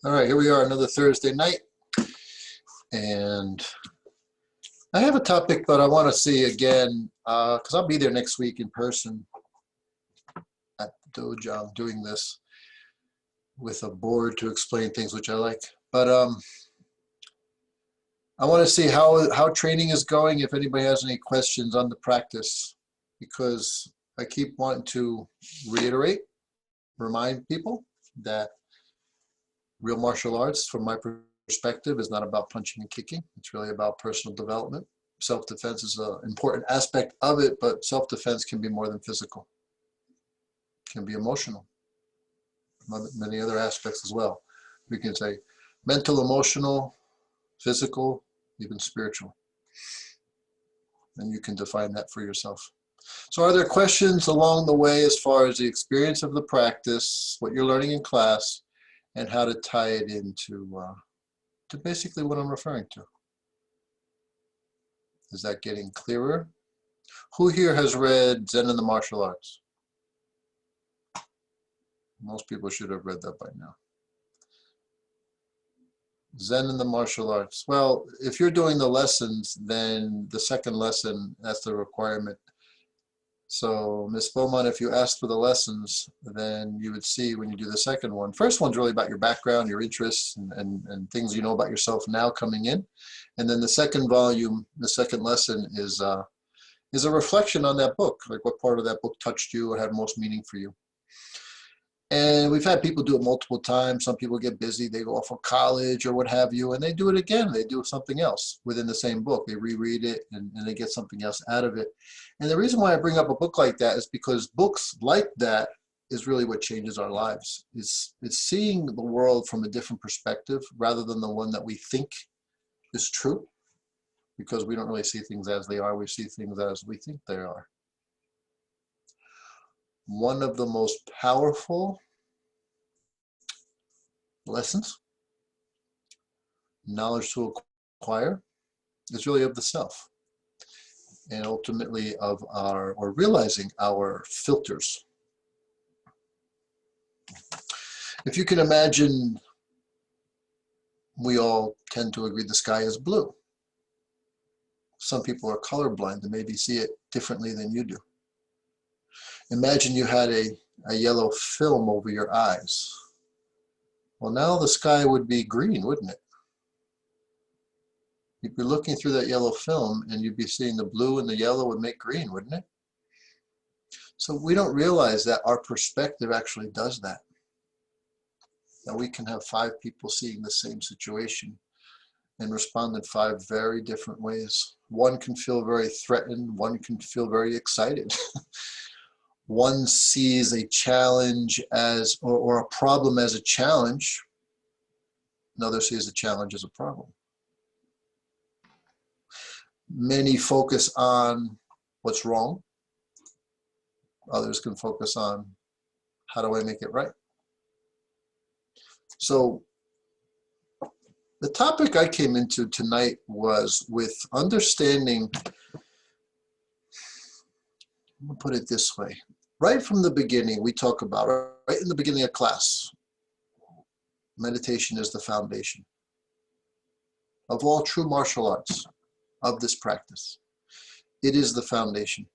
All right, here we are, another Thursday night, and I have a topic that I want to see again because I'll be there next week in person at the dojo. I'm doing this with a board to explain things which I like, but I want to see how training is going. If anybody has any questions on the practice, because I keep wanting to remind people that real martial arts, from my perspective, is not about punching and kicking. It's really about personal development. Self-defense is an important aspect of it, but self-defense can be more than physical. It can be emotional, many other aspects as well. We can say mental, emotional, physical, even spiritual. And you can define that for yourself. So are there questions along the way as far as the experience of the practice, what you're learning in class, and how to tie it into to basically what I'm referring to? Is that getting clearer? Who here has read Zen and the Martial Arts? Most people should have read that by now. Zen and the Martial Arts. Well, if you're doing the lessons, then the second lesson, that's the requirement. So Ms. Beaumont, if you asked for the lessons, then you would see when you do the second one. First one's really about your background, your interests, and things you know about yourself now coming in. And then the second volume, the second lesson is a reflection on that book, like what part of that book touched you or had most meaning for you. And we've had people do it multiple times. Some people get busy, they go off of college or what have you, and they do it again. They do something else within the same book. They reread it and they get something else out of it. And the reason why I bring up a book like that is because books like that is really what changes our lives. It's seeing the world from a different perspective rather than the one that we think is true, because we don't really see things as they are. We see things as we think they are. One of the most powerful lessons, knowledge to acquire, is really of the self, and ultimately of our, or realizing our filters. If you can imagine, we all tend to agree the sky is blue. Some people are colorblind and maybe see it differently than you do. Imagine you had a yellow film over your eyes. Well, now the sky would be green, wouldn't it? You'd be looking through that yellow film and you'd be seeing the blue and the yellow would make green, wouldn't it? So we don't realize that our perspective actually does that. That we can have 5 people seeing the same situation and respond in 5 very different ways. One can feel very threatened, one can feel very excited. One sees a challenge as, or a problem as a challenge. Another sees a challenge as a problem. Many focus on what's wrong. Others can focus on how do I make it right. So the topic I came into tonight was with understanding, I'm gonna put it this way. Right from the beginning, we talk about, right in the beginning of class, meditation is the foundation of all true martial arts, of this practice. It is the foundation.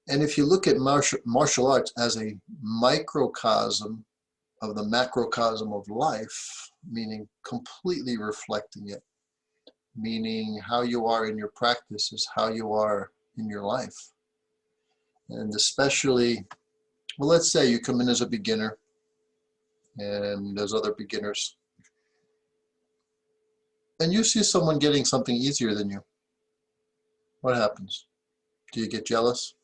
And if you look at martial arts as a microcosm of the macrocosm of life, meaning completely reflecting it, meaning how you are in your practice is how you are in your life. And especially, well, let's say you come in as a beginner and there's other beginners, and you see someone getting something easier than you. What happens? Do you get jealous?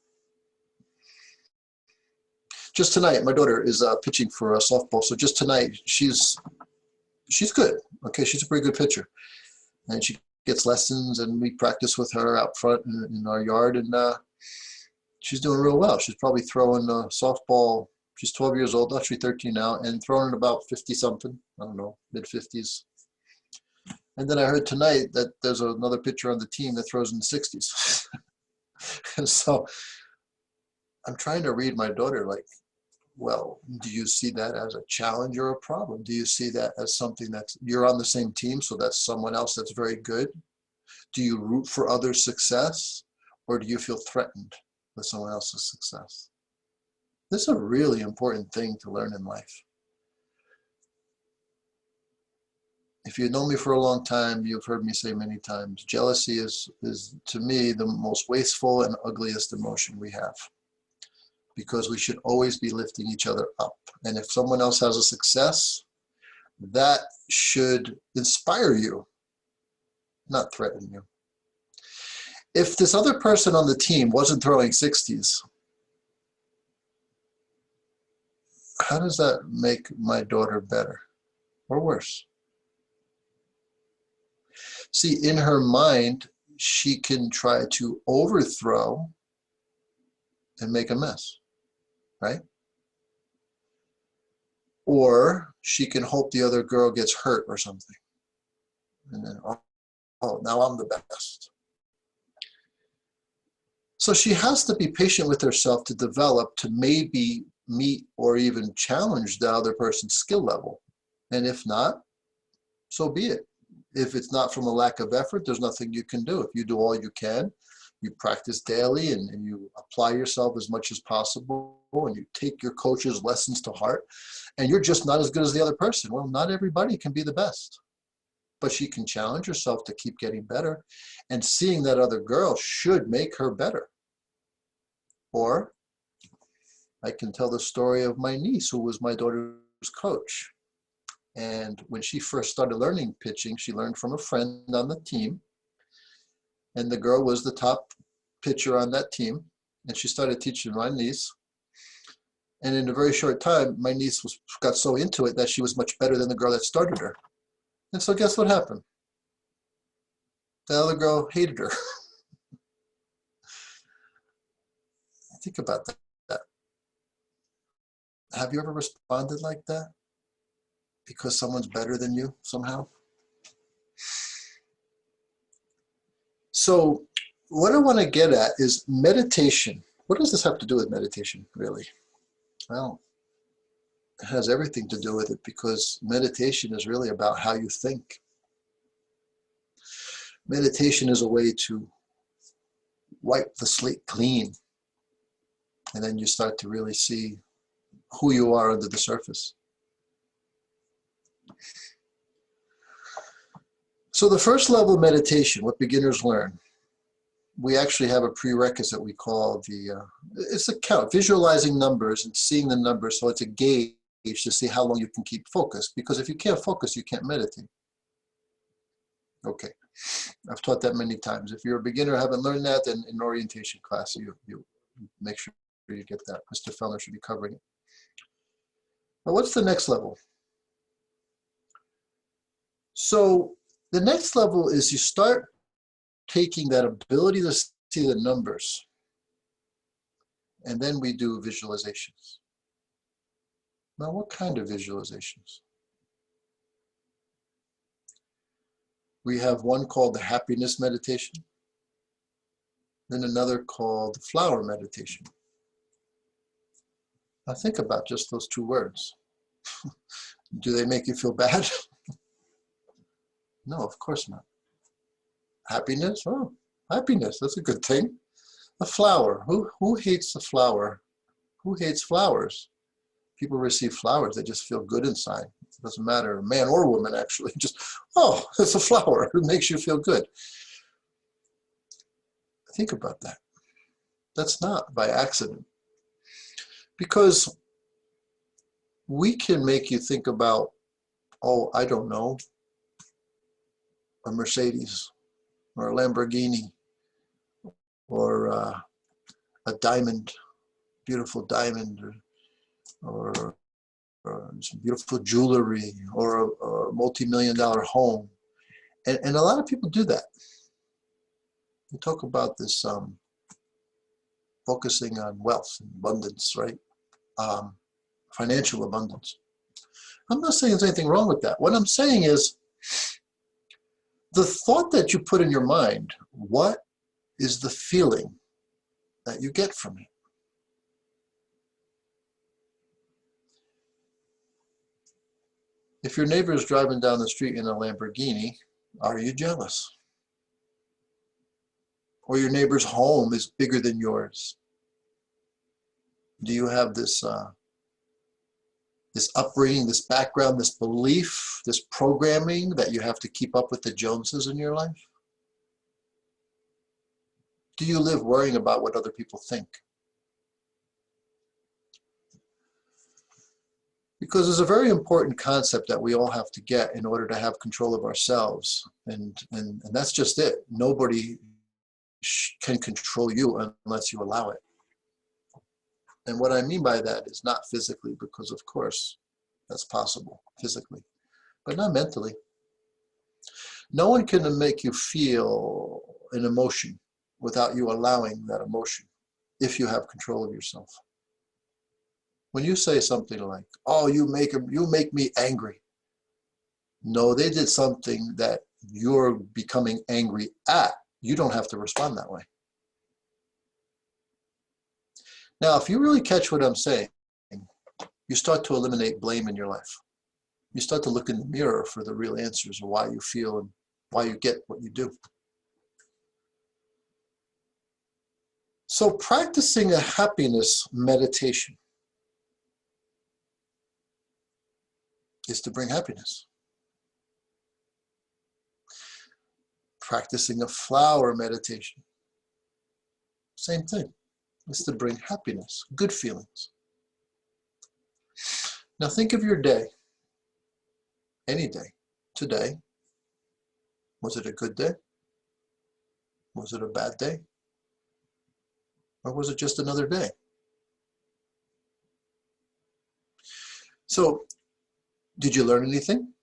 Just tonight, my daughter is pitching for a softball. So just tonight, she's good. Okay, she's a pretty good pitcher, and she gets lessons, and we practice with her out front in our yard, and she's doing real well. She's probably throwing a softball. She's 12 years old, actually 13 now, and throwing it about 50 something. I don't know, mid 50s. And then I heard tonight that there's another pitcher on the team that throws in the 60s. And so I'm trying to read my daughter, like, Well, do you see that as a challenge or a problem? Do you see that as something that you're on the same team, so that's someone else that's very good? Do you root for other success, or do you feel threatened with someone else's success? This is a really important thing to learn in life. If you've known me for a long time, you've heard me say many times, jealousy is to me the most wasteful and ugliest emotion we have, because we should always be lifting each other up. And if someone else has a success, that should inspire you, not threaten you. If this other person on the team wasn't throwing 60s, how does that make my daughter better or worse? See, in her mind, she can try to overthrow and make a mess, right? Or she can hope the other girl gets hurt or something. And then, oh, now I'm the best. So she has to be patient with herself to develop, to maybe meet or even challenge the other person's skill level. And if not, so be it. If it's not from a lack of effort, there's nothing you can do. If you do all you can, you practice daily and you apply yourself as much as possible, and you take your coach's lessons to heart, and you're just not as good as the other person. Well, not everybody can be the best, but she can challenge herself to keep getting better, and seeing that other girl should make her better. Or I can tell the story of my niece, who was my daughter's coach. And when she first started learning pitching, she learned from a friend on the team. And the girl was the top pitcher on that team. And she started teaching my niece. And in a very short time, my niece got so into it that she was much better than the girl that started her. And so guess what happened? The other girl hated her. Think about that. Have you ever responded like that? Because someone's better than you somehow? So what I want to get at is meditation. What does this have to do with meditation, really? Well, it has everything to do with it, because meditation is really about how you think. Meditation is a way to wipe the slate clean, and then you start to really see who you are under the surface. So the first level of meditation, what beginners learn, we actually have a prerequisite we call it's a count, visualizing numbers and seeing the numbers, so it's a gauge to see how long you can keep focused, because if you can't focus, you can't meditate. Okay, I've taught that many times. If you're a beginner, haven't learned that, then in orientation class, you make sure you get that. Mr. Fellner should be covering it. Now, what's the next level? So the next level is you start taking that ability to see the numbers, and then we do visualizations. Now, what kind of visualizations? We have one called the happiness meditation, then another called the flower meditation. Now think about just those two words. Do they make you feel bad? No, of course not. Happiness? Oh, happiness, that's a good thing. A flower, who hates a flower? Who hates flowers? People receive flowers, they just feel good inside. It doesn't matter, man or woman actually, just, oh, it's a flower, it makes you feel good. Think about that. That's not by accident. Because we can make you think about, oh, I don't know, a Mercedes or a Lamborghini or a diamond, beautiful diamond, or some beautiful jewelry, or a multi-million-dollar home. And a lot of people do that. We talk about this focusing on wealth and abundance, right? Financial abundance. I'm not saying there's anything wrong with that. What I'm saying is, the thought that you put in your mind, what is the feeling that you get from it? If your neighbor is driving down the street in a Lamborghini, are you jealous? Or your neighbor's home is bigger than yours? Do you have this upbringing, this background, this belief, this programming that you have to keep up with the Joneses in your life? Do you live worrying about what other people think? Because there's a very important concept that we all have to get in order to have control of ourselves. And that's just it. Nobody can control you unless you allow it. And what I mean by that is not physically, because of course that's possible physically, but not mentally. No one can make you feel an emotion without you allowing that emotion, if you have control of yourself. When you say something like, oh, you make me angry. No, they did something that you're becoming angry at. You don't have to respond that way. Now, if you really catch what I'm saying, you start to eliminate blame in your life. You start to look in the mirror for the real answers of why you feel and why you get what you do. So practicing a happiness meditation is to bring happiness. Practicing a flower meditation, same thing, is to bring happiness, good feelings. Now think of your day, any day, today. Was it a good day? Was it a bad day? Or was it just another day? So, did you learn anything?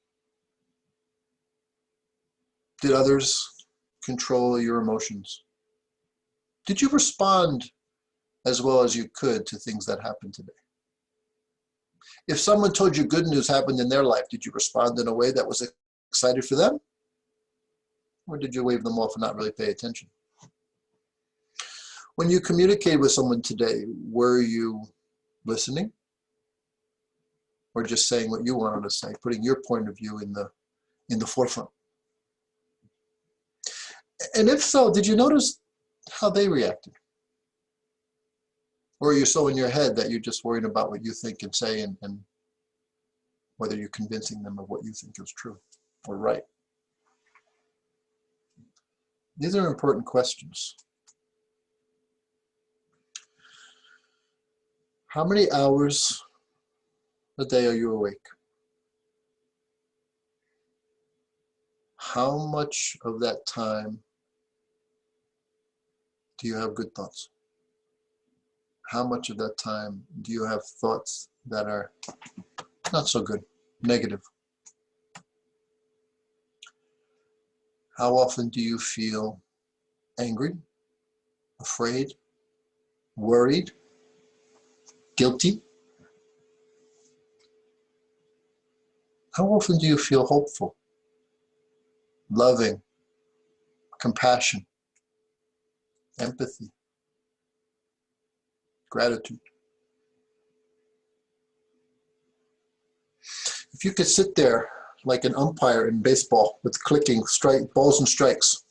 Did others control your emotions? Did you respond as well as you could to things that happened today? If someone told you good news happened in their life, did you respond in a way that was excited for them? Or did you wave them off and not really pay attention? When you communicated with someone today, were you listening? Or just saying what you wanted to say, putting your point of view in the forefront? And if so, did you notice how they reacted? Or are you so in your head that you're just worried about what you think and say and whether you're convincing them of what you think is true or right? These are important questions. How many hours a day are you awake? How much of that time do you have good thoughts? How much of that time do you have thoughts that are not so good, negative? How often do you feel angry, afraid, worried, guilty? How often do you feel hopeful, loving, compassion, empathy, gratitude? If you could sit there like an umpire in baseball with clicking balls and strikes,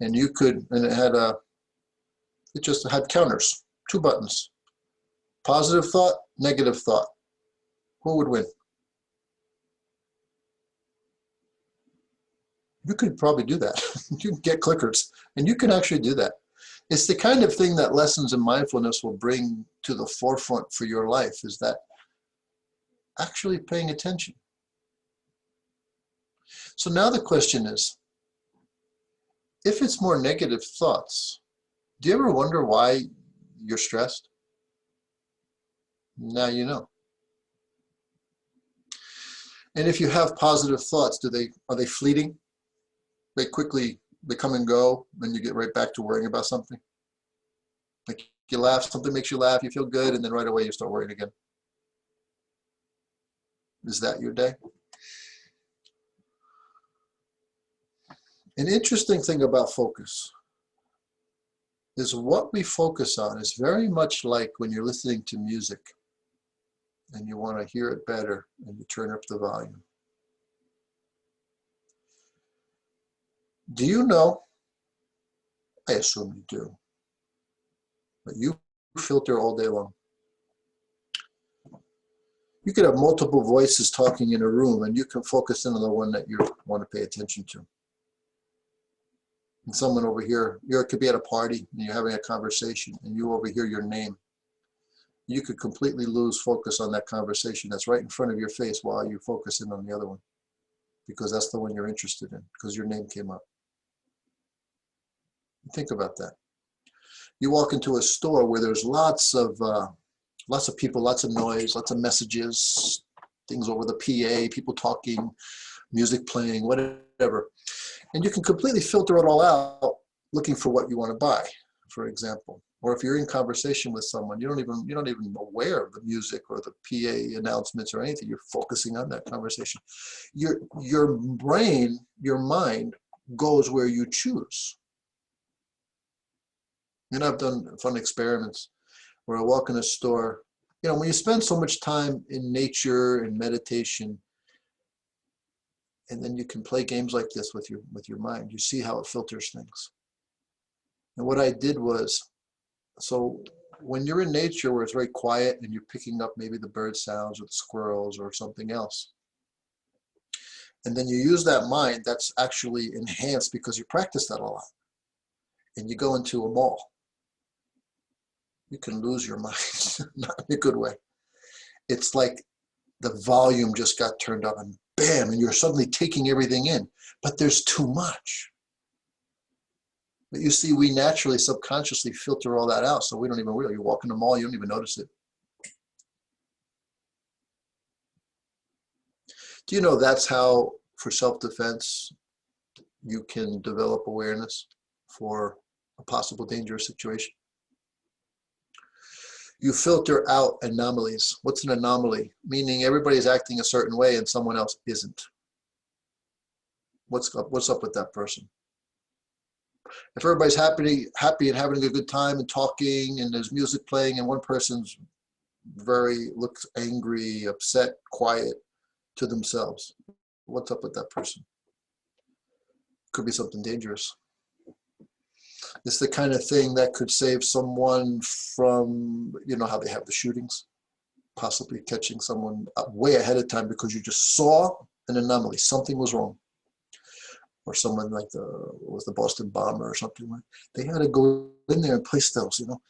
and you could, and it just had counters, 2 buttons, positive thought, negative thought, who would win? You could probably do that. You can get clickers, and you can actually do that. It's the kind of thing that lessons in mindfulness will bring to the forefront for your life, is that actually paying attention. So now the question is, if it's more negative thoughts, do you ever wonder why you're stressed? Now you know. And if you have positive thoughts, are they fleeting? They come and go, and you get right back to worrying about something? Like you laugh, something makes you laugh, you feel good, and then right away you start worrying again. Is that your day? An interesting thing about focus is what we focus on is very much like when you're listening to music and you want to hear it better and you turn up the volume. Do you know, I assume you do, but you filter all day long. You could have multiple voices talking in a room and you can focus in on the one that you want to pay attention to. And someone over here, you could be at a party and you're having a conversation and you overhear your name. You could completely lose focus on that conversation that's right in front of your face while you focus in on the other one, because that's the one you're interested in, because your name came up. Think about that. You walk into a store where there's lots of people, lots of noise, lots of messages, things over the PA, people talking, music playing, whatever. And you can completely filter it all out looking for what you want to buy, for example. Or if you're in conversation with someone, you're not even aware of the music or the PA announcements or anything. You're focusing on that conversation. Your brain, your mind goes where you choose. And I've done fun experiments where I walk in a store. You know, when you spend so much time in nature and meditation, and then you can play games like this with your mind, you see how it filters things. And what I did was, so when you're in nature where it's very quiet and you're picking up maybe the bird sounds or the squirrels or something else, and then you use that mind that's actually enhanced because you practice that a lot, and you go into a mall, you can lose your mind, not in a good way. It's like the volume just got turned up and bam, and you're suddenly taking everything in, but there's too much. But you see, we naturally, subconsciously filter all that out, so we don't even realize. You walk in the mall, you don't even notice it. Do you know that's how, for self-defense, you can develop awareness for a possible dangerous situation? You filter out anomalies. What's an anomaly? Meaning everybody's acting a certain way and someone else isn't. What's up with that person? If everybody's happy and having a good time and talking and there's music playing and one person's looks angry, upset, quiet to themselves, what's up with that person? Could be something dangerous. It's the kind of thing that could save someone from, you know how they have the shootings, possibly catching someone way ahead of time because you just saw an anomaly, something was wrong. Or someone like the Boston bomber or something. They had to go in there and place those, you know.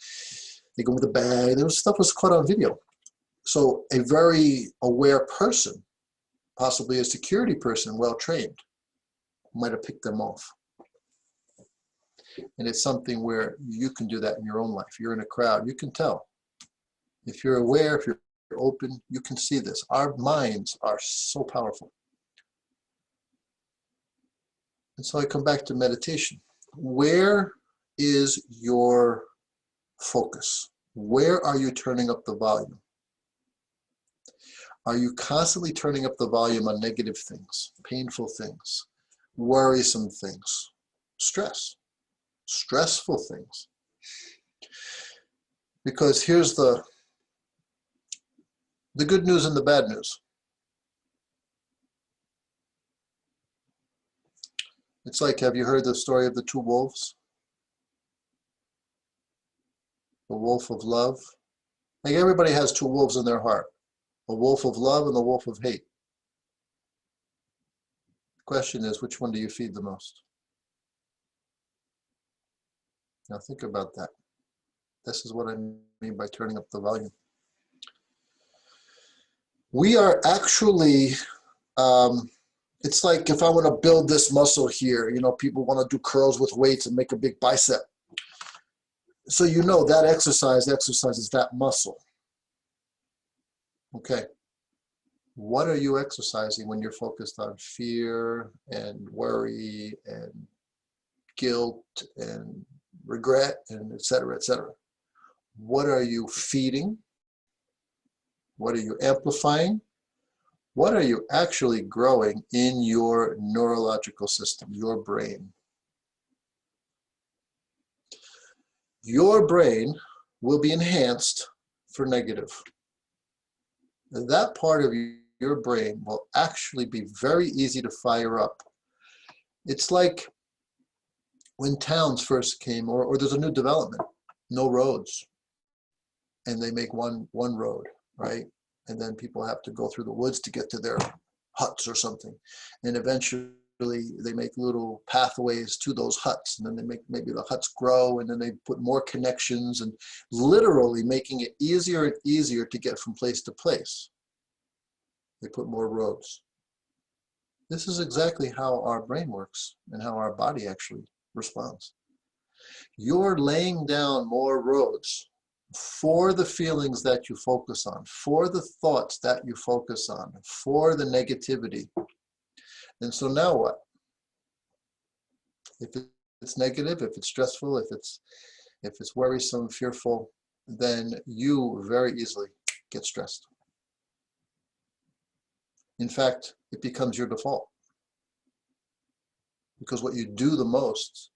They go with a bag. There was stuff was caught on video. So a very aware person, possibly a security person, well trained, might have picked them off. And it's something where you can do that in your own life. You're in a crowd, you can tell. If you're aware, if you're open, you can see this. Our minds are so powerful. And so I come back to meditation. Where is your focus? Where are you turning up the volume? Are you constantly turning up the volume on negative things, painful things, worrisome things, stressful things? Because here's the good news and the bad news. It's like, have you heard the story of the two wolves? The wolf of love. Like everybody has two wolves in their heart. A wolf of love and the wolf of hate. The question is, which one do you feed the most? Now think about that. This is what I mean by turning up the volume. We are actually, it's like if I want to build this muscle here, you know, people want to do curls with weights and make a big bicep. So you know that exercise exercises that muscle. Okay. What are you exercising when you're focused on fear and worry and guilt and regret and et cetera, et cetera? What are you feeding? What are you amplifying? What are you actually growing in your neurological system, your brain? Your brain will be enhanced for negative. That part of your brain will actually be very easy to fire up. It's like when towns first came, or there's a new development, no roads, and they make one road, right? And then people have to go through the woods to get to their huts or something. And eventually they make little pathways to those huts, and then they make, maybe the huts grow, and then they put more connections, and literally making it easier and easier to get from place to place. They put more roads. This is exactly how our brain works and how our body actually responds. You're laying down more roads for the feelings that you focus on, for the thoughts that you focus on, for the negativity. And so now what? If it's negative, if it's stressful, if it's worrisome, fearful, then you very easily get stressed. In fact, it becomes your default. Because what you do the most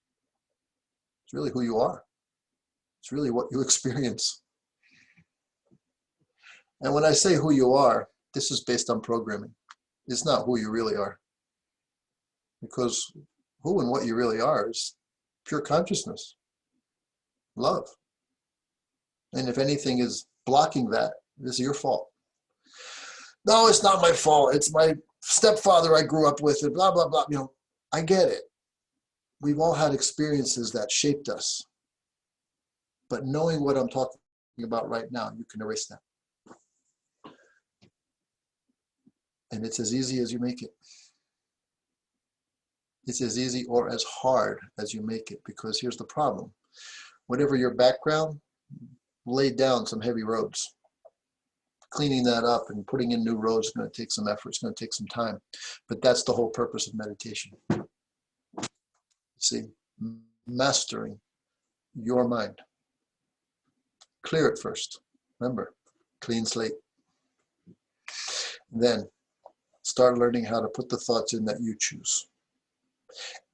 is really who you are. It's really what you experience. And when I say who you are, this is based on programming. It's not who you really are. Because who and what you really are is pure consciousness, love. And if anything is blocking that, this is your fault. No, it's not my fault. It's my stepfather I grew up with, and blah, blah, blah. You know, I get it. We've all had experiences that shaped us. But knowing what I'm talking about right now, you can erase that. And it's as easy as you make it. It's as easy or as hard as you make it, because here's the problem. Whatever your background, lay down some heavy roads. Cleaning that up and putting in new roads is going to take some effort. It's going to take some time. But that's the whole purpose of meditation. See, mastering your mind. Clear it first. Remember, clean slate. Then start learning how to put the thoughts in that you choose.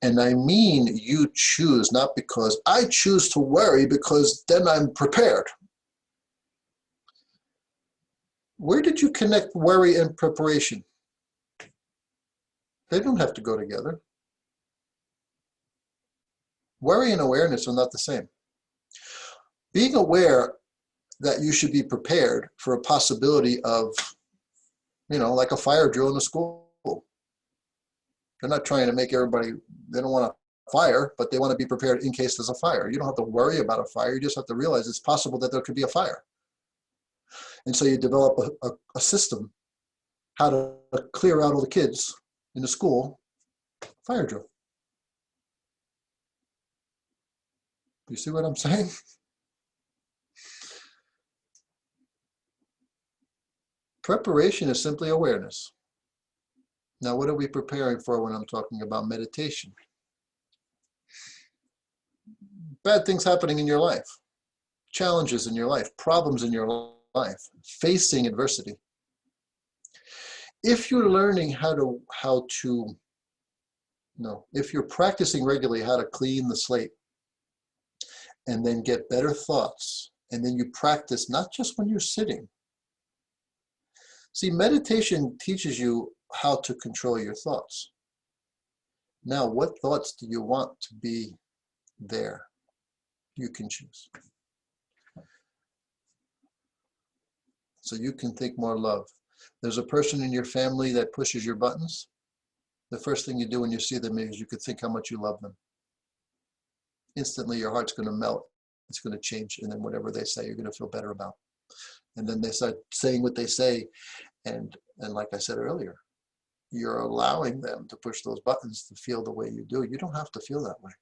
And I mean you choose, not because I choose to worry because then I'm prepared. Where did you connect worry and preparation? They don't have to go together. Worry and awareness are not the same. Being aware that you should be prepared for a possibility of, you know, like a fire drill in a school. They're not trying to make everybody, they don't want a fire, but they want to be prepared in case there's a fire. You don't have to worry about a fire. You just have to realize it's possible that there could be a fire. And so you develop a system, how to clear out all the kids in the school, fire drill. You see what I'm saying? Preparation is simply awareness. Now, what are we preparing for when I'm talking about meditation? Bad things happening in your life, challenges in your life, problems in your life, facing adversity. If you're learning if you're practicing regularly how to clean the slate and then get better thoughts, and then you practice not just when you're sitting. See, meditation teaches you how to control your thoughts. Now, what thoughts do you want to be there? You can choose. So you can think more love. There's a person in your family that pushes your buttons. The first thing you do when you see them is you could think how much you love them. Instantly, your heart's going to melt. It's going to change. And then whatever they say, you're going to feel better about. And then they start saying what they say. And like I said earlier, you're allowing them to push those buttons to feel the way you do. You don't have to feel that way.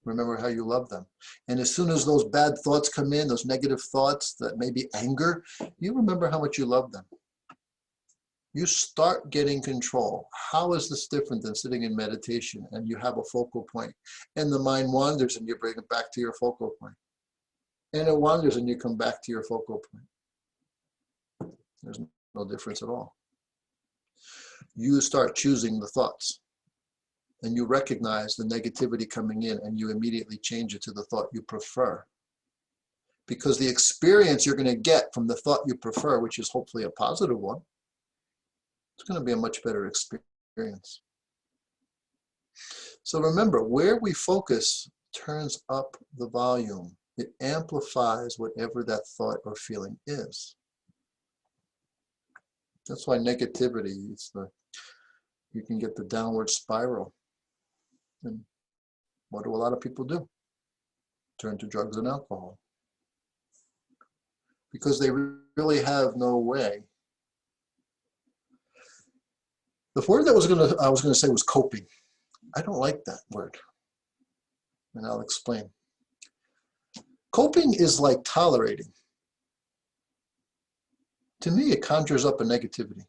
Remember how you love them. And as soon as those bad thoughts come in, those negative thoughts that may be anger, you remember how much you love them. You start getting control. How is this different than sitting in meditation and you have a focal point and the mind wanders and you bring it back to your focal point? And it wanders and you come back to your focal point. There's no difference at all. You start choosing the thoughts and you recognize the negativity coming in and you immediately change it to the thought you prefer. Because the experience you're going to get from the thought you prefer, which is hopefully a positive one, it's going to be a much better experience. So remember, where we focus turns up the volume. It amplifies whatever that thought or feeling is. That's why negativity, you can get the downward spiral. And what do a lot of people do? Turn to drugs and alcohol. Because they really have no way. The word that I was gonna say was coping. I don't like that word, and I'll explain. Coping is like tolerating. To me, it conjures up a negativity.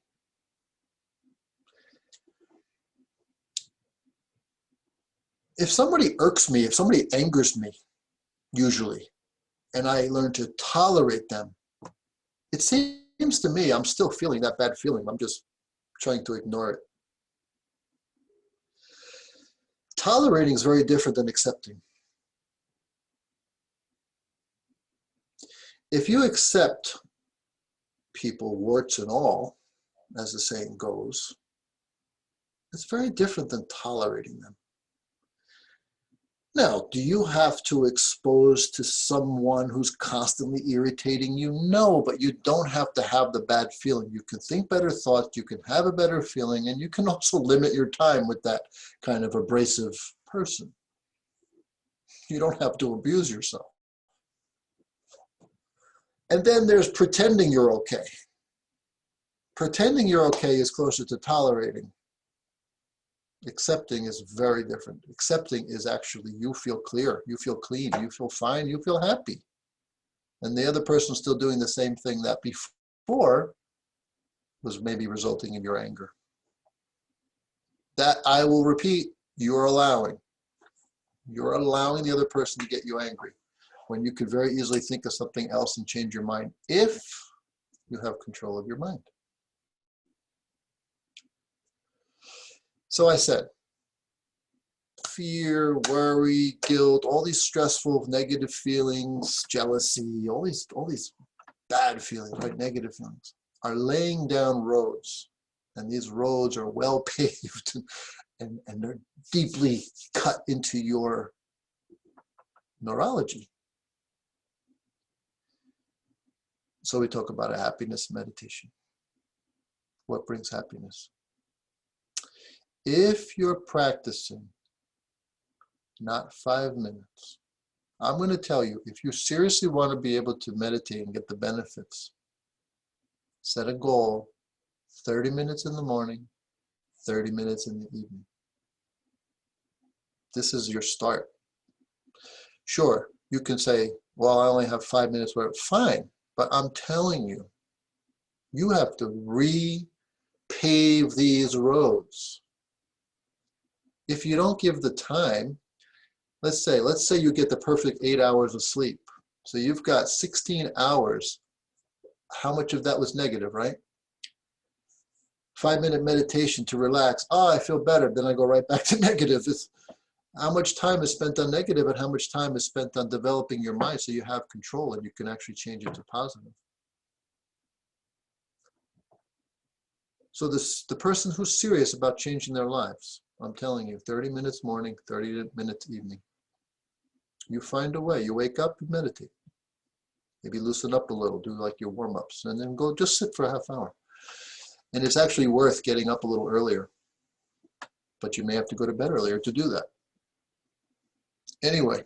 If somebody irks me, if somebody angers me, usually, and I learn to tolerate them, it seems to me I'm still feeling that bad feeling. I'm just trying to ignore it. Tolerating is very different than accepting. If you accept people, warts and all, as the saying goes, it's very different than tolerating them. Now, do you have to expose to someone who's constantly irritating you? No, but you don't have to have the bad feeling. You can think better thoughts, you can have a better feeling, and you can also limit your time with that kind of abrasive person. You don't have to abuse yourself. And then there's pretending you're okay. Pretending you're okay is closer to tolerating. Accepting is very different. Accepting is actually you feel clear, you feel clean, you feel fine, you feel happy. And the other person's still doing the same thing that before was maybe resulting in your anger. That, I will repeat, you're allowing. You're allowing the other person to get you angry when you could very easily think of something else and change your mind if you have control of your mind. So I said, fear, worry, guilt, all these stressful, negative feelings, jealousy, all these bad feelings, right? Negative feelings are laying down roads. And these roads are well paved and they're deeply cut into your neurology. So we talk about a happiness meditation. What brings happiness? If you're practicing not 5 minutes, I'm going to tell you, if you seriously want to be able to meditate and get the benefits, set a goal, 30 minutes in the morning, 30 minutes in the evening. This is your start. Sure, you can say, well, I only have 5 minutes, where fine, but I'm telling you, you have to repave these roads. If you don't give the time, let's say you get the perfect 8 hours of sleep. So you've got 16 hours. How much of that was negative, right? 5-minute meditation to relax. Oh, I feel better. Then I go right back to negative. It's how much time is spent on negative and how much time is spent on developing your mind so you have control and you can actually change it to positive. So the person who's serious about changing their lives, I'm telling you, 30 minutes morning, 30 minutes evening. You find a way. You wake up, you meditate. Maybe loosen up a little, do like your warm-ups, and then go just sit for a half hour. And it's actually worth getting up a little earlier. But you may have to go to bed earlier to do that. Anyway,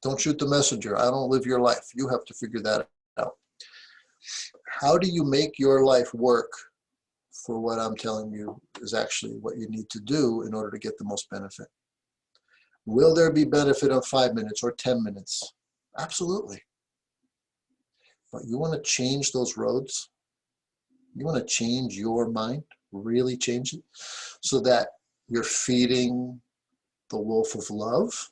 don't shoot the messenger. I don't live your life. You have to figure that out. How do you make your life work for what I'm telling you is actually what you need to do in order to get the most benefit? Will there be benefit on 5 minutes or 10 minutes? Absolutely. But you want to change those roads? You want to change your mind, really change it, so that you're feeding the wolf of love,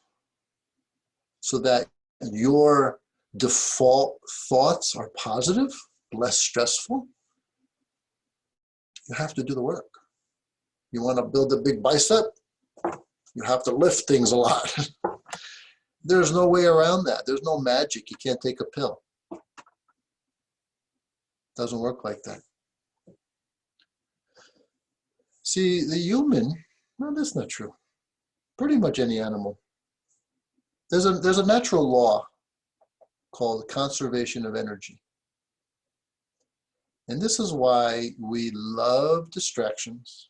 so that your default thoughts are positive, less stressful. You have to do the work. You want to build a big bicep? You have to lift things a lot. There's no way around that. There's no magic. You can't take a pill. Doesn't work like that. See, the human, well, that's not true. pretty much any animal. There's a natural law called conservation of energy. And this is why we love distractions.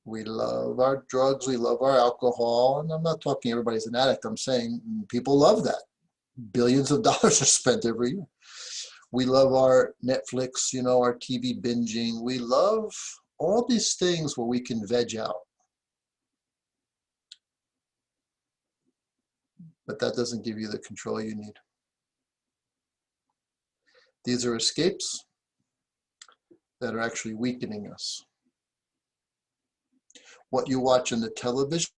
We love our drugs, we love our alcohol, and I'm not talking everybody's an addict, I'm saying people love that. Billions of dollars are spent every year. We love our Netflix, our TV binging. We love all these things where we can veg out. But that doesn't give you the control you need. These are escapes that are actually weakening us. What you watch on the television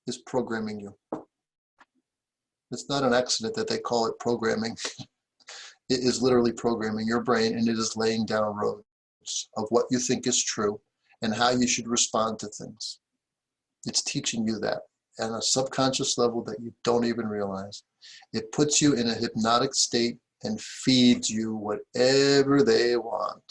is programming you. It's not an accident that they call it programming. It is literally programming your brain, and it is laying down roads of what you think is true and how you should respond to things. It's teaching you that on a subconscious level that you don't even realize. It puts you in a hypnotic state and feeds you whatever they want.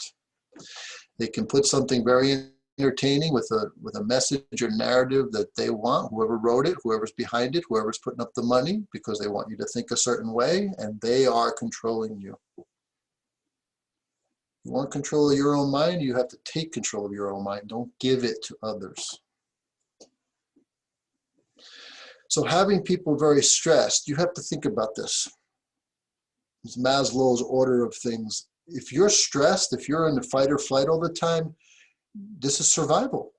They can put something very entertaining with a message or narrative that they want, whoever wrote it, whoever's behind it, whoever's putting up the money, because they want you to think a certain way, and they are controlling you. You want control of your own mind, you have to take control of your own mind. Don't give it to others. So having people very stressed, you have to think about this. It's Maslow's order of things. If you're stressed, if you're in the fight or flight all the time, this is survival.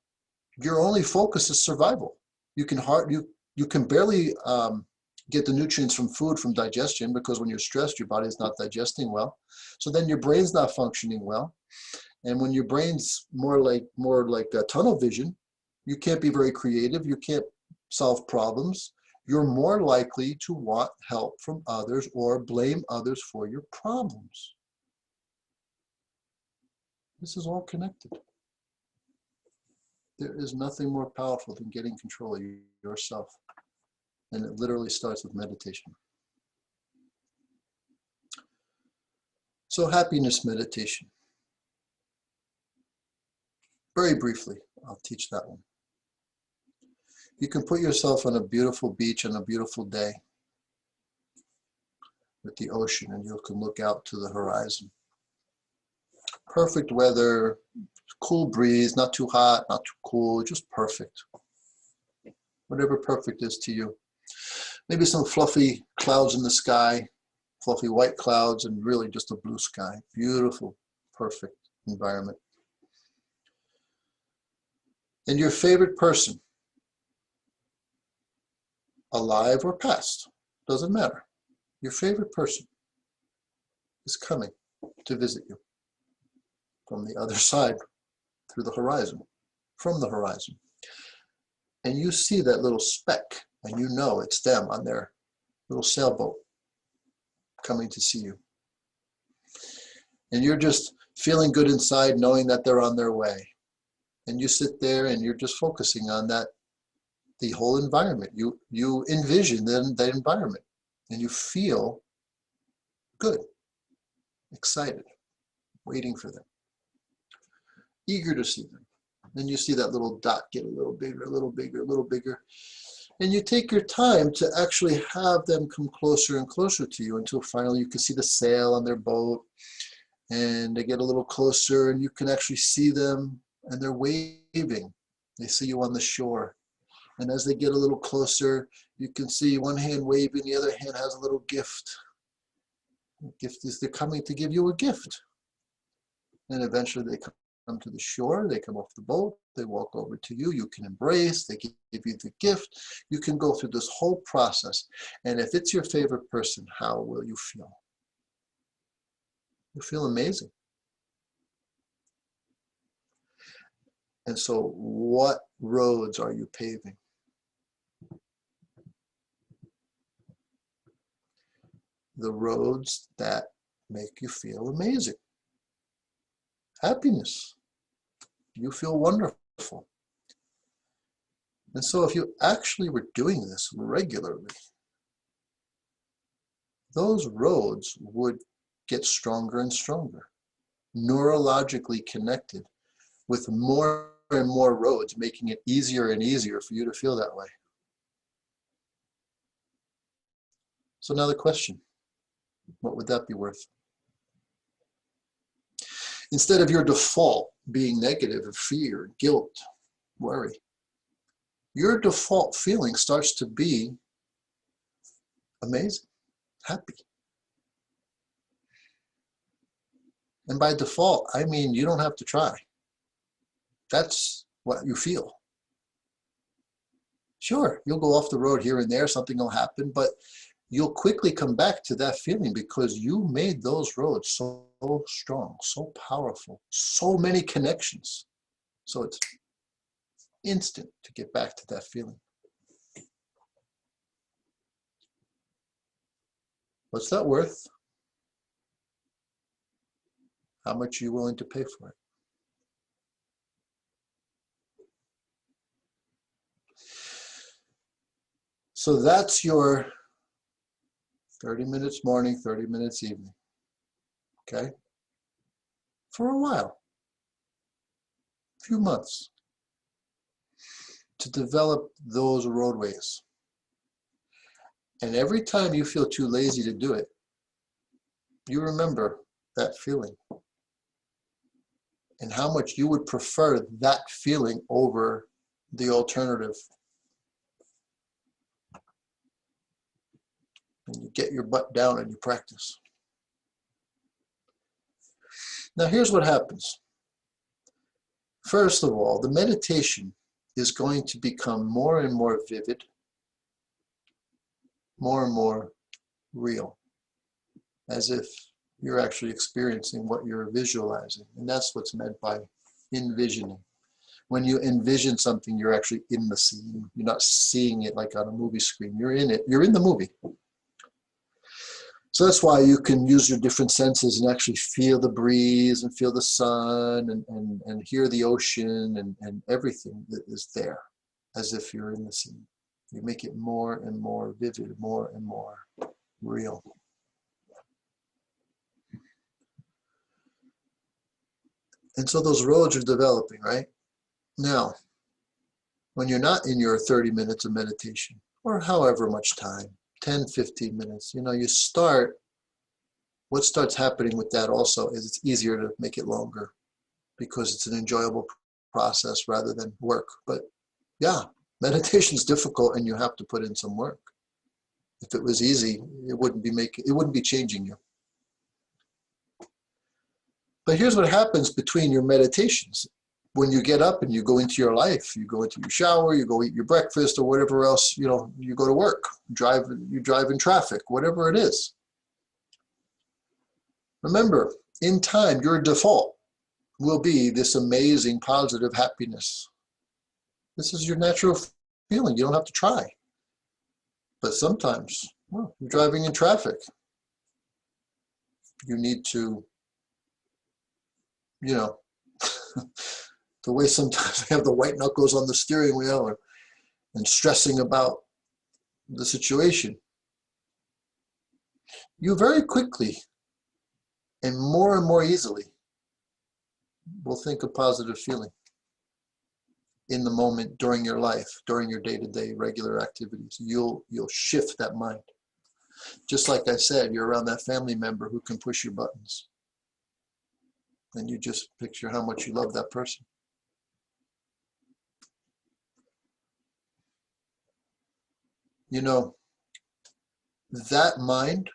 Your only focus is survival. You can barely get the nutrients from food from digestion, because when you're stressed, your body's not digesting well. So then your brain's not functioning well. And when your brain's more like tunnel vision, you can't be very creative. You can't solve problems. You're more likely to want help from others or blame others for your problems. This is all connected. There is nothing more powerful than getting control of yourself. And it literally starts with meditation. So happiness meditation. Very briefly, I'll teach that one. You can put yourself on a beautiful beach on a beautiful day with the ocean, and you can look out to the horizon. Perfect weather, cool breeze, not too hot, not too cool, just perfect. Whatever perfect is to you. Maybe some fluffy clouds in the sky, fluffy white clouds, and really just a blue sky. Beautiful, perfect environment. And your favorite person, alive or past, doesn't matter. Your favorite person is coming to visit you from the other side, through the horizon, from the horizon. And you see that little speck, and you know it's them on their little sailboat coming to see you. And you're just feeling good inside, knowing that they're on their way. And you sit there and you're just focusing on that, the whole environment. You envision that environment, and you feel good, excited, waiting for them, eager to see them. Then you see that little dot get a little bigger, a little bigger, a little bigger. And you take your time to actually have them come closer and closer to you until finally you can see the sail on their boat, and they get a little closer and you can actually see them, and they're waving. They see you on the shore. And as they get a little closer, you can see one hand waving, the other hand has a little gift. The gift is they're coming to give you a gift. And eventually they come to the shore, they come off the boat, they walk over to you, you can embrace, they give you the gift. You can go through this whole process. And if it's your favorite person, how will you feel? You feel amazing. And so what roads are you paving? The roads that make you feel amazing. Happiness. You feel wonderful. And so if you actually were doing this regularly, those roads would get stronger and stronger, neurologically connected with more and more roads, making it easier and easier for you to feel that way. So now the question, what would that be worth? Instead of your default being negative, fear, guilt, worry, your default feeling starts to be amazing, happy. And by default, I mean you don't have to try. That's what you feel. Sure, you'll go off the road here and there, something will happen, but you'll quickly come back to that feeling because you made those roads so strong, so powerful, so many connections. So it's instant to get back to that feeling. What's that worth? How much are you willing to pay for it? So that's your 30 minutes morning, 30 minutes evening, okay? For a while, a few months, to develop those roadways. And every time you feel too lazy to do it, you remember that feeling and how much you would prefer that feeling over the alternative. And you get your butt down and you practice. Now here's what happens. First of all, the meditation is going to become more and more vivid, more and more real, as if you're actually experiencing what you're visualizing. And that's what's meant by envisioning. When you envision something, you're actually in the scene. You're not seeing it like on a movie screen. You're in it. You're in the movie. So that's why you can use your different senses and actually feel the breeze and feel the sun and hear the ocean and everything that is there, as if you're in the scene. You make it more and more vivid, more and more real. And so those roads are developing, right? Now, when you're not in your 30 minutes of meditation, or however much time, 10, 15 minutes, you start, what starts happening with that also is it's easier to make it longer because it's an enjoyable process rather than work. But yeah, meditation is difficult and you have to put in some work. If it was easy, it wouldn't be changing you. But here's what happens between your meditations. When you get up and you go into your life, you go into your shower, you go eat your breakfast or whatever else, you go to work, you drive in traffic, whatever it is. Remember, in time, your default will be this amazing positive happiness. This is your natural feeling. You don't have to try. But sometimes, well, you're driving in traffic. You need to, the way sometimes I have the white knuckles on the steering wheel and stressing about the situation. You very quickly and more easily will think a positive feeling in the moment, during your life, during your day-to-day regular activities. You'll shift that mind. Just like I said, you're around that family member who can push your buttons. And you just picture how much you love that person. That mind,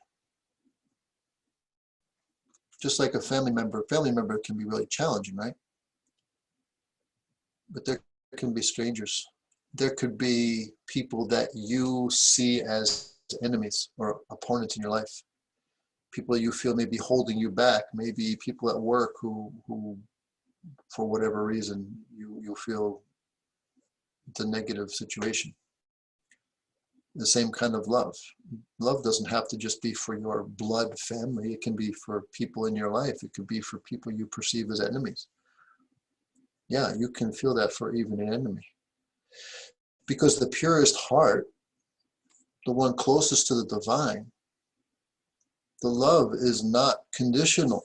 just like a family member can be really challenging, right? But there can be strangers. There could be people that you see as enemies or opponents in your life. People you feel may be holding you back, maybe people at work who for whatever reason, you feel it's a negative situation. The same kind of love. Love doesn't have to just be for your blood family. It can be for people in your life. It could be for people you perceive as enemies. Yeah, you can feel that for even an enemy. Because the purest heart, the one closest to the divine, the love is not conditional.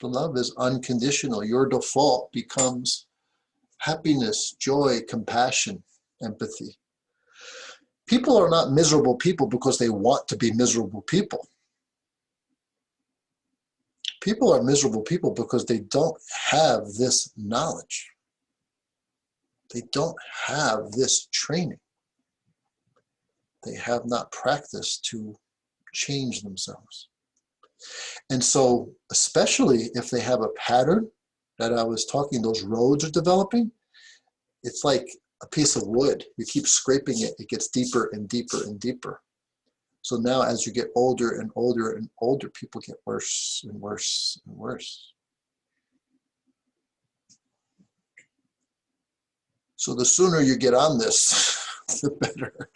The love is unconditional. Your default becomes happiness, joy, compassion, empathy. People are not miserable people because they want to be miserable people. People are miserable people because they don't have this knowledge. They don't have this training. They have not practiced to change themselves. And so, especially if they have a pattern that I was talking, those roads are developing, it's like a piece of wood. You keep scraping it, it gets deeper and deeper and deeper. So now as you get older and older and older, people get worse and worse and worse. So the sooner you get on this, the better,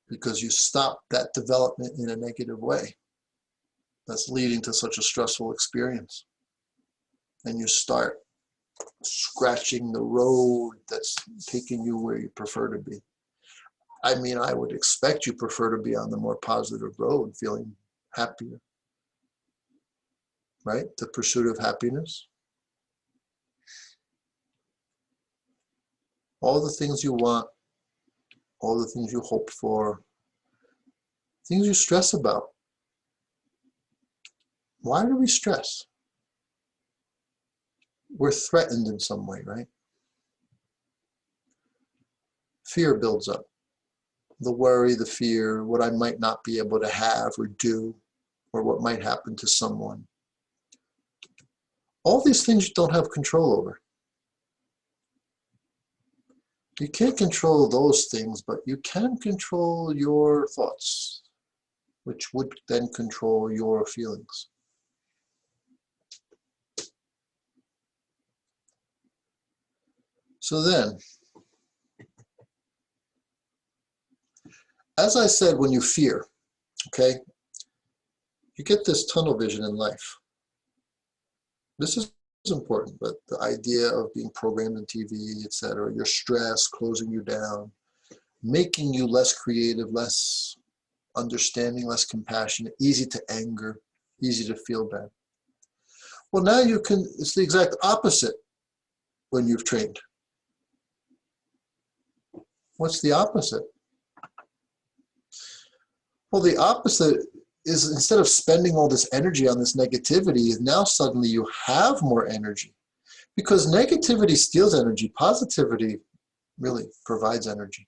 because you stop that development in a negative way that's leading to such a stressful experience. And you start scratching the road that's taking you where you prefer to be. I mean, I would expect you prefer to be on the more positive road, feeling happier, right? The pursuit of happiness. All the things you want, all the things you hope for, things you stress about. Why do we stress? We're threatened in some way, right? Fear builds up. The worry, the fear, what I might not be able to have or do, or what might happen to someone. All these things you don't have control over. You can't control those things, but you can control your thoughts, which would then control your feelings. So then, as I said, when you fear, okay, you get this tunnel vision in life. This is important, but the idea of being programmed in TV, etc., your stress closing you down, making you less creative, less understanding, less compassionate, easy to anger, easy to feel bad. Well, now you can, it's the exact opposite when you've trained. What's the opposite? Well, the opposite is, instead of spending all this energy on this negativity, now suddenly you have more energy. Because negativity steals energy, positivity really provides energy.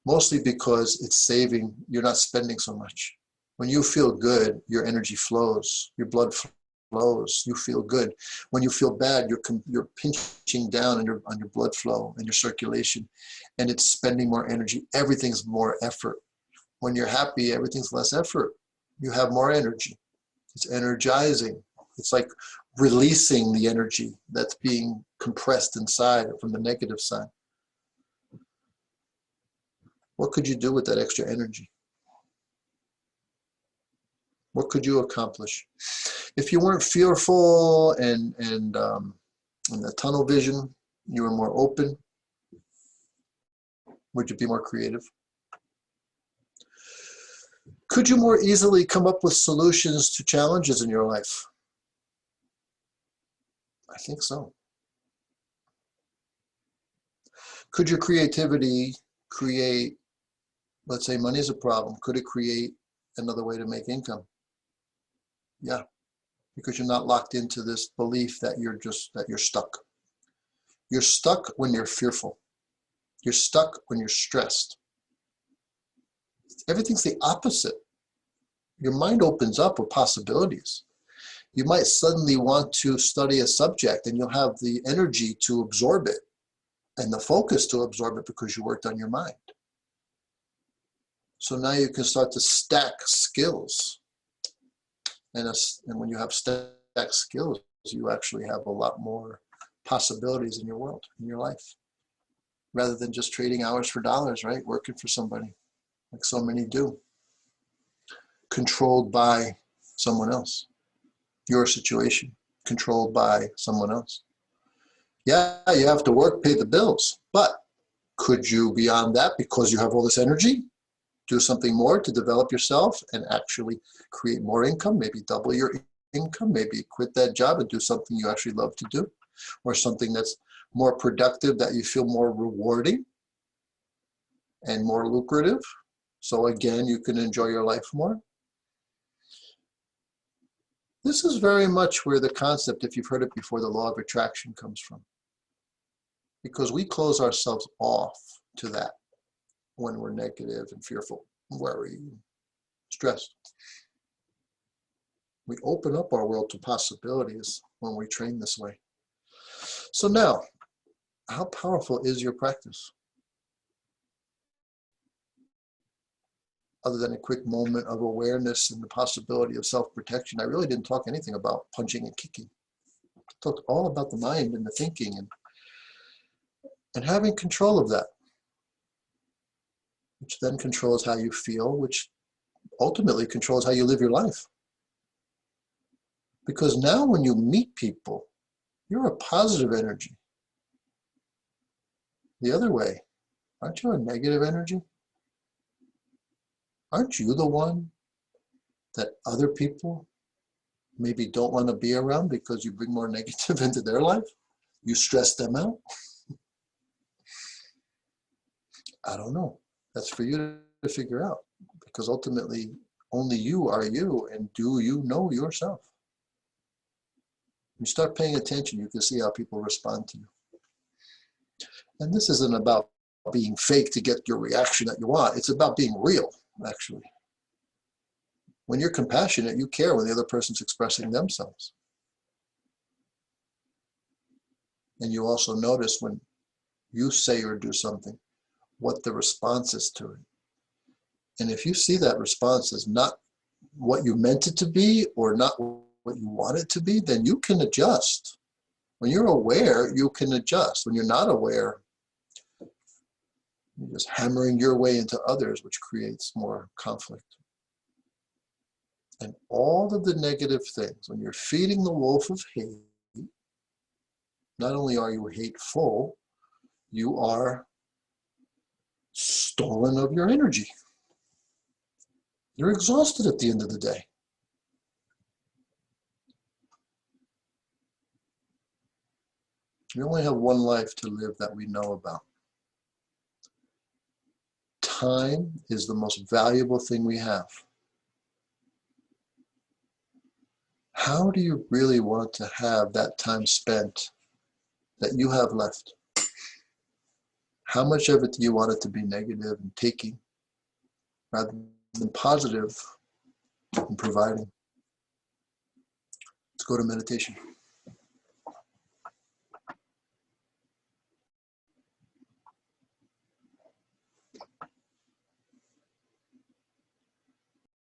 Mostly because it's saving, you're not spending so much. When you feel good, your energy flows, your blood flows, you feel good. When you feel bad, you're pinching down on your blood flow and your circulation, and it's spending more energy. Everything's more effort. When you're happy, everything's less effort. You have more energy. It's energizing. It's like releasing the energy that's being compressed inside from the negative side. What could you do with that extra energy? What could you accomplish? If you weren't fearful and the tunnel vision, you were more open, would you be more creative? Could you more easily come up with solutions to challenges in your life? I think so. Could your creativity create, let's say money is a problem, could it create another way to make income? Yeah, because you're not locked into this belief that you're stuck. You're stuck when you're fearful. You're stuck when you're stressed. Everything's the opposite. Your mind opens up with possibilities. You might suddenly want to study a subject and you'll have the energy to absorb it and the focus to absorb it because you worked on your mind. So now you can start to stack skills. And when you have stacked skills, you actually have a lot more possibilities in your world, in your life, rather than just trading hours for dollars, right? Working for somebody, like so many do, controlled by someone else. Your situation, controlled by someone else. Yeah, you have to work, pay the bills, but could you, beyond that, because you have all this energy, do something more to develop yourself and actually create more income, maybe double your income, maybe quit that job and do something you actually love to do, or something that's more productive that you feel more rewarding and more lucrative. So again, you can enjoy your life more. This is very much where the concept, if you've heard it before, the law of attraction comes from. Because we close ourselves off to that when we're negative and fearful, worried, stressed. We open up our world to possibilities when we train this way. So now, how powerful is your practice? Other than a quick moment of awareness and the possibility of self-protection, I really didn't talk anything about punching and kicking. I talked all about the mind and the thinking and having control of that, which then controls how you feel, which ultimately controls how you live your life. Because now when you meet people, you're a positive energy. The other way, aren't you a negative energy? Aren't you the one that other people maybe don't want to be around because you bring more negative into their life? You stress them out? I don't know. That's for you to figure out, because ultimately only you are you, and do you know yourself? You start paying attention, you can see how people respond to you. And this isn't about being fake to get your reaction that you want. It's about being real, actually. When you're compassionate, you care when the other person's expressing themselves. And you also notice when you say or do something, what the response is to it. And if you see that response as not what you meant it to be or not what you want it to be, then you can adjust. When you're aware, you can adjust. When you're not aware, you're just hammering your way into others, which creates more conflict. And all of the negative things, when you're feeding the wolf of hate, not only are you hateful, you are stolen of your energy. You're exhausted at the end of the day. We only have one life to live that we know about. Time is the most valuable thing we have. How do you really want to have that time spent that you have left? How much of it do you want it to be negative and taking rather than positive and providing? Let's go to meditation.